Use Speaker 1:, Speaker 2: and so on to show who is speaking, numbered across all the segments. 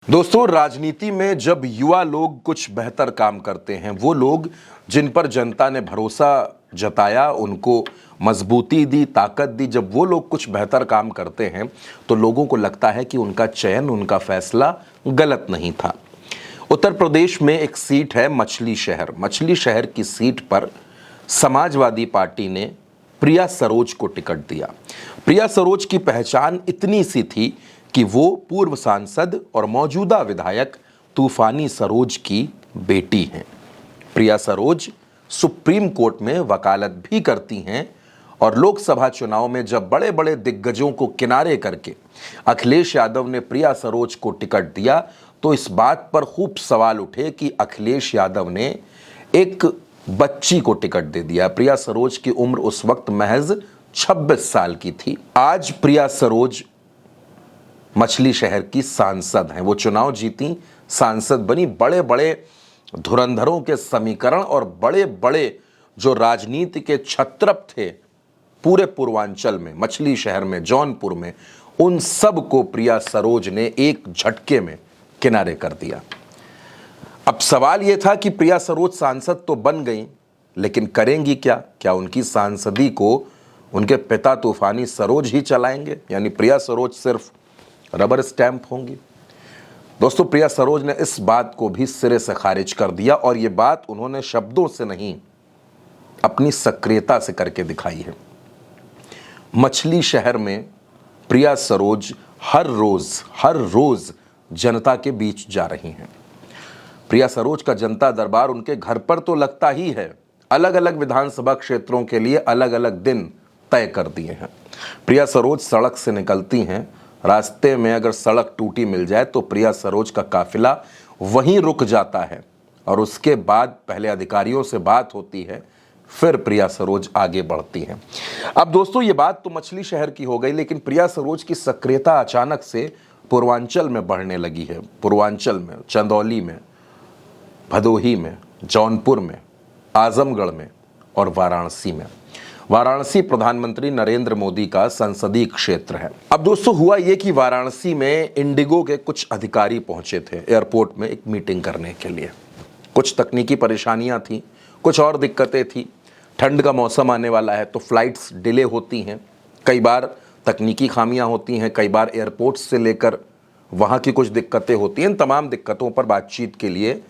Speaker 1: दोस्तों, राजनीति में जब युवा लोग कुछ बेहतर काम करते हैं, वो लोग जिन पर जनता ने भरोसा जताया, उनको मजबूती दी, ताकत दी, जब वो लोग कुछ बेहतर काम करते हैं तो लोगों को लगता है कि उनका चयन, उनका फैसला गलत नहीं था। उत्तर प्रदेश में एक सीट है मछली शहर। मछली शहर की सीट पर समाजवादी पार्टी ने प्रिया सरोज को टिकट दिया। प्रिया सरोज की पहचान इतनी सी थी कि वो पूर्व सांसद और मौजूदा विधायक तूफानी सरोज की बेटी हैं। प्रिया सरोज सुप्रीम कोर्ट में वकालत भी करती हैं और लोकसभा चुनाव में जब बड़े बड़े दिग्गजों को किनारे करके अखिलेश यादव ने प्रिया सरोज को टिकट दिया तो इस बात पर खूब सवाल उठे कि अखिलेश यादव ने एक बच्ची को टिकट दे दिया। प्रिया सरोज की उम्र उस वक्त महज 26 साल की थी। आज प्रिया सरोज मछली शहर की सांसद हैं। वो चुनाव जीती, सांसद बनी। बड़े बड़े धुरंधरों के समीकरण और बड़े बड़े जो राजनीति के छत्रप थे पूरे पूर्वांचल में, मछली शहर में, जौनपुर में, उन सब को प्रिया सरोज ने एक झटके में किनारे कर दिया। अब सवाल यह था कि प्रिया सरोज सांसद तो बन गई, लेकिन करेंगी क्या? क्या उनकी सांसदी को उनके पिता तूफानी सरोज ही चलाएंगे, यानी प्रिया सरोज सिर्फ रबर स्टैंप होंगी? दोस्तों, प्रिया सरोज ने इस बात को भी सिरे से खारिज कर दिया और ये बात उन्होंने शब्दों से नहीं, अपनी सक्रियता से करके दिखाई है। मछली शहर में प्रिया सरोज हर रोज जनता के बीच जा रही हैं। प्रिया सरोज का जनता दरबार उनके घर पर तो लगता ही है। अलग अलग विधानसभा क्षेत्रों के लिए अलग अलग दिन तय कर दिए हैं। प्रिया सरोज सड़क से निकलती हैं, रास्ते में अगर सड़क टूटी मिल जाए तो प्रिया सरोज का काफिला वहीं रुक जाता है और उसके बाद पहले अधिकारियों से बात होती है, फिर प्रिया सरोज आगे बढ़ती हैं। अब दोस्तों, ये बात तो मछली शहर की हो गई, लेकिन प्रिया सरोज की सक्रियता अचानक से पूर्वांचल में बढ़ने लगी है। पूर्वांचल में, चंदौली में, भदोही में, जौनपुर में, आजमगढ़ में और वाराणसी में। वाराणसी प्रधानमंत्री नरेंद्र मोदी का संसदीय क्षेत्र है। अब दोस्तों, हुआ ये कि वाराणसी में इंडिगो के कुछ अधिकारी पहुंचे थे एयरपोर्ट में एक मीटिंग करने के लिए। कुछ तकनीकी परेशानियां थी, कुछ और दिक्कतें थी। ठंड का मौसम आने वाला है तो फ्लाइट्स डिले होती हैं, कई बार तकनीकी खामियां होती हैं, कई बार एयरपोर्ट से लेकर वहाँ की कुछ दिक्कतें होती हैं। इन तमाम दिक्कतों पर बातचीत के लिए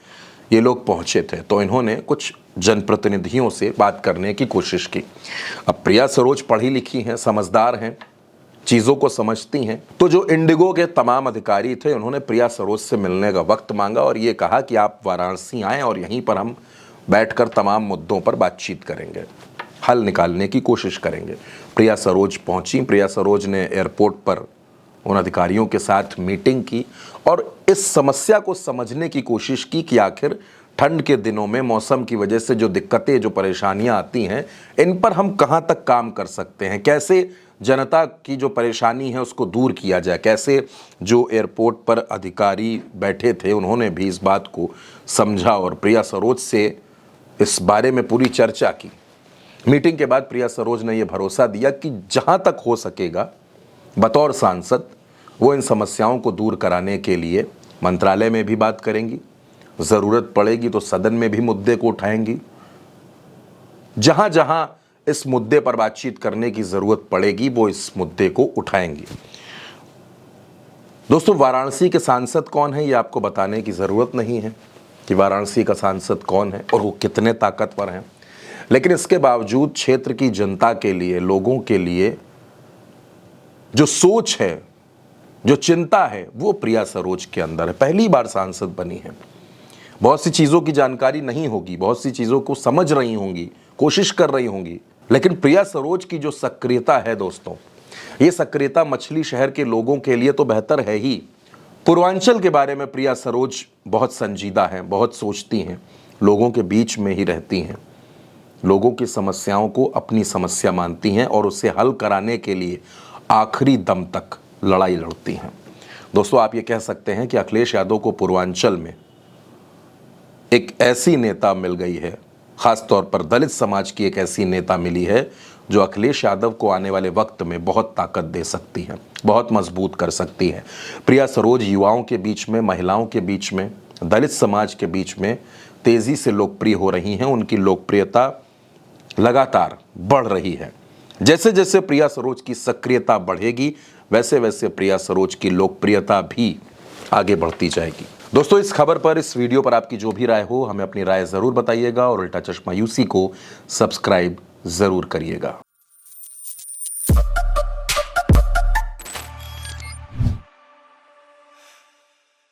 Speaker 1: ये लोग पहुँचे थे, तो इन्होंने कुछ जनप्रतिनिधियों से बात करने की कोशिश की। अब प्रिया सरोज पढ़ी लिखी हैं, समझदार हैं, चीज़ों को समझती हैं, तो जो इंडिगो के तमाम अधिकारी थे उन्होंने प्रिया सरोज से मिलने का वक्त मांगा और ये कहा कि आप वाराणसी आएँ और यहीं पर हम बैठकर तमाम मुद्दों पर बातचीत करेंगे, हल निकालने की कोशिश करेंगे। प्रिया सरोज पहुंची। प्रिया सरोज ने एयरपोर्ट पर उन अधिकारियों के साथ मीटिंग की और इस समस्या को समझने की कोशिश की कि आखिर ठंड के दिनों में मौसम की वजह से जो दिक्कतें, जो परेशानियां आती हैं, इन पर हम कहां तक काम कर सकते हैं, कैसे जनता की जो परेशानी है उसको दूर किया जाए, कैसे जो एयरपोर्ट पर अधिकारी बैठे थे उन्होंने भी इस बात को समझा और प्रिया सरोज से इस बारे में पूरी चर्चा की। मीटिंग के बाद प्रिया सरोज ने यह भरोसा दिया कि जहां तक हो सकेगा बतौर सांसद वो इन समस्याओं को दूर कराने के लिए मंत्रालय में भी बात करेंगी, ज़रूरत पड़ेगी तो सदन में भी मुद्दे को उठाएंगी। जहां जहां इस मुद्दे पर बातचीत करने की ज़रूरत पड़ेगी वो इस मुद्दे को उठाएंगी। दोस्तों, वाराणसी के सांसद कौन है ये आपको बताने की ज़रूरत नहीं है कि वाराणसी का सांसद कौन है और वो कितने ताकतवर हैं, लेकिन इसके बावजूद क्षेत्र की जनता के लिए, लोगों के लिए जो सोच है, जो चिंता है, वो प्रिया सरोज के अंदर है। पहली बार सांसद बनी है, बहुत सी चीज़ों की जानकारी नहीं होगी, बहुत सी चीज़ों को समझ रही होंगी, कोशिश कर रही होंगी, लेकिन प्रिया सरोज की जो सक्रियता है दोस्तों, ये सक्रियता मछली शहर के लोगों के लिए तो बेहतर है ही। पूर्वांचल के बारे में प्रिया सरोज बहुत संजीदा हैं, बहुत सोचती हैं, लोगों के बीच में ही रहती हैं, लोगों की समस्याओं को अपनी समस्या मानती हैं और उसे हल कराने के लिए आखिरी दम तक लड़ाई लड़ती हैं। दोस्तों, आप ये कह सकते हैं कि अखिलेश यादव को पूर्वांचल में एक ऐसी नेता मिल गई है, खास तौर पर दलित समाज की एक ऐसी नेता मिली है जो अखिलेश यादव को आने वाले वक्त में बहुत ताकत दे सकती हैं, बहुत मजबूत कर सकती है। प्रिया सरोज युवाओं के बीच में, महिलाओं के बीच में, दलित समाज के बीच में तेजी से लोकप्रिय हो रही हैं। उनकी लोकप्रियता लगातार बढ़ रही है। जैसे जैसे प्रिया सरोज की सक्रियता बढ़ेगी, वैसे वैसे प्रिया सरोज की लोकप्रियता भी आगे बढ़ती जाएगी। दोस्तों, इस खबर पर, इस वीडियो पर आपकी जो भी राय हो, हमें अपनी राय जरूर बताइएगा और उल्टा चश्मा यूसी को सब्सक्राइब जरूर करिएगा।